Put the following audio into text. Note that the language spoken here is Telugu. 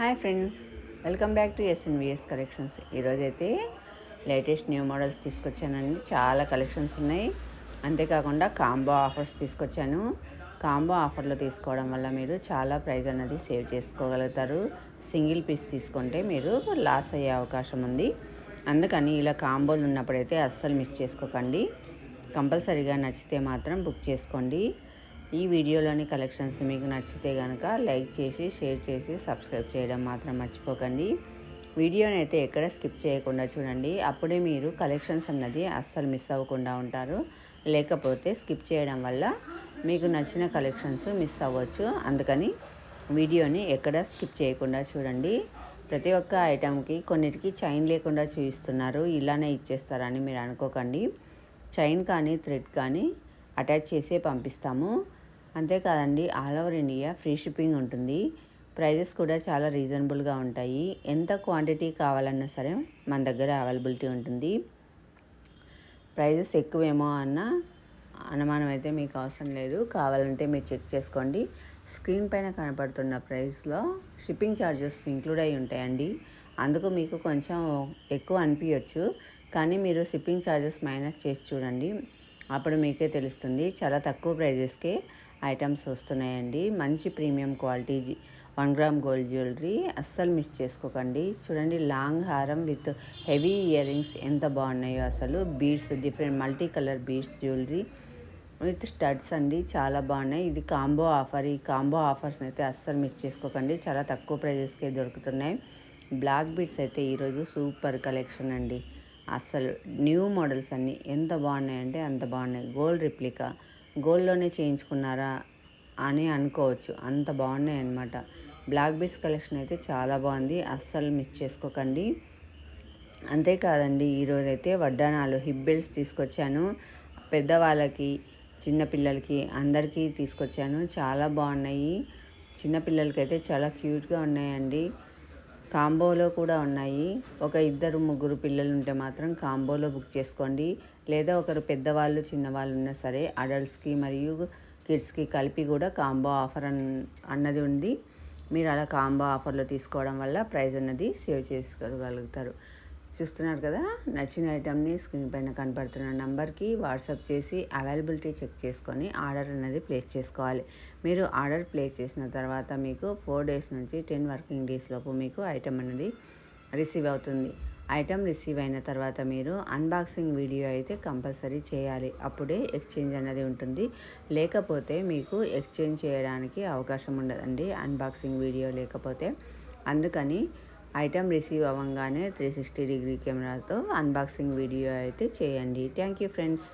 Hi friends, welcome back to SNVS collections. ఈరోజైతే లేటెస్ట్ న్యూ మోడల్స్ తీసుకొచ్చానండి. చాలా కలెక్షన్స్ ఉన్నాయి. అంతేకాకుండా కాంబో ఆఫర్స్ తీసుకొచ్చాను. కాంబో ఆఫర్లో తీసుకోవడం వల్ల మీరు చాలా ప్రైస్ అన్నది సేవ్ చేసుకోగలుగుతారు. సింగిల్ పీస్ తీసుకుంటే మీరు లాస్ అయ్యే అవకాశం ఉంది. అందుకని ఇలా కాంబోలు ఉన్నప్పుడైతే అస్సలు మిస్ చేసుకోకండి. కంపల్సరీగా నచ్చితే మాత్రం బుక్ చేసుకోండి. ఈ వీడియోలోని కలెక్షన్స్ మీకు నచ్చితే కనుక లైక్ చేసి, షేర్ చేసి, సబ్స్క్రైబ్ చేయడం మాత్రం మర్చిపోకండి. వీడియోని అయితే ఎక్కడ స్కిప్ చేయకుండా చూడండి. అప్పుడే మీరు కలెక్షన్స్ అన్నది అస్సలు మిస్ అవ్వకుండా ఉంటారు. లేకపోతే స్కిప్ చేయడం వల్ల మీకు నచ్చిన కలెక్షన్స్ మిస్ అవ్వచ్చు. అందుకని వీడియోని ఎక్కడ స్కిప్ చేయకుండా చూడండి. ప్రతి ఒక్క ఐటెంకి కొన్నిటికి చైన్ లేకుండా చూపిస్తున్నారు. ఇలానే ఇచ్చేస్తారని మీరు అనుకోకండి. చైన్ కానీ థ్రెడ్ కానీ అటాచ్ చేసే పంపిస్తాము. అంతేకాదండి, all over India free shipping ఉంటుంది. ప్రైజెస్ కూడా చాలా రీజనబుల్గా ఉంటాయి. ఎంత క్వాంటిటీ కావాలన్నా సరే మన దగ్గర అవైలబిలిటీ ఉంటుంది. ప్రైజెస్ ఎక్కువేమో అన్న అనుమానం అయితే మీకు అవసరం లేదు. కావాలంటే మీరు చెక్ చేసుకోండి. స్క్రీన్ పైన కనపడుతున్న ప్రైస్లో షిప్పింగ్ ఛార్జెస్ ఇంక్లూడ్ అయి ఉంటాయండి. అందుకు మీకు కొంచెం ఎక్కువ అనిపించవచ్చు, కానీ మీరు షిప్పింగ్ ఛార్జెస్ మైనస్ చేసి చూడండి. అప్పుడు మీకే తెలుస్తుంది. చాలా తక్కువ ప్రైజెస్కే ఐటమ్స్ వస్తున్నాయండి. మంచి premium quality 1 gram gold jewellery అస్సలు మిస్ చేసుకోకండి. చూడండి, లాంగ్ హారం విత్ హెవీ ఇయర్ రింగ్స్ ఎంత బాగున్నాయో అసలు. Beads, different multi colour beads jewellery with studs అండి, చాలా బాగున్నాయి. ఇది కాంబో ఆఫర్. ఈ కాంబో ఆఫర్స్ని అయితే అస్సలు మిస్ చేసుకోకండి. చాలా తక్కువ ప్రైజెస్కే దొరుకుతున్నాయి. బ్లాక్ బీడ్స్ అయితే ఈరోజు సూపర్ కలెక్షన్ అండి. అస్సలు న్యూ మోడల్స్ అన్నీ ఎంత బాగున్నాయంటే అంత బాగున్నాయి. గోల్డ్ రిప్లికా, గోల్డ్లోనే చేయించుకున్నారా అని అనుకోవచ్చు, అంత బాగున్నాయి అన్నమాట. బ్లాక్ బీడ్స్ కలెక్షన్ అయితే చాలా బాగుంది. అస్సలు మిస్ చేసుకోకండి. అంతేకాదండి, ఈరోజైతే వడ్డానాలు హిప్ బెల్ట్స్ తీసుకొచ్చాను. పెద్దవాళ్ళకి, చిన్నపిల్లలకి అందరికీ తీసుకొచ్చాను. చాలా బాగున్నాయి. చిన్నపిల్లలకైతే చాలా క్యూట్గా ఉన్నాయండి. కాంబోలో కూడా ఉన్నాయి. ఒక 2-3 పిల్లలు ఉంటే మాత్రం కాంబోలో బుక్ చేసుకోండి. లేదా ఒకరు పెద్దవాళ్ళు, చిన్నవాళ్ళు ఉన్నా సరే అడల్ట్స్కి మరియు కిడ్స్కి కలిపి కూడా కాంబో ఆఫర్ అన్నది ఉంది. మీరు అలా కాంబో ఆఫర్లో తీసుకోవడం వల్ల ప్రైస్ అన్నది సేవ్ చేసుకోగలుగుతారు. చూస్తున్నారు కదా, నచ్చిన ఐటమ్ని స్క్రీన్ పైన కనపడుతున్న నెంబర్కి వాట్సాప్ చేసి అవైలబిలిటీ చెక్ చేసుకొని ఆర్డర్ అనేది ప్లేస్ చేసుకోవాలి. మీరు ఆర్డర్ ప్లేస్ చేసిన తర్వాత మీకు 4 డేస్ నుంచి 10 వర్కింగ్ డేస్ లోపు మీకు ఐటమ్ అనేది రిసీవ్ అవుతుంది. ఐటమ్ రిసీవ్ అయిన తర్వాత మీరు అన్బాక్సింగ్ వీడియో అయితే కంపల్సరీ చేయాలి. అప్పుడే ఎక్స్చేంజ్ అనేది ఉంటుంది. లేకపోతే మీకు ఎక్స్చేంజ్ చేయడానికి అవకాశం ఉండదండి, అన్బాక్సింగ్ వీడియో లేకపోతే. అందుకని ఐటమ్ రిసీవ్ అవ్వగానే 360 డిగ్రీ కెమెరాతో అన్బాక్సింగ్ వీడియో అయితే చేయండి. Thank you friends.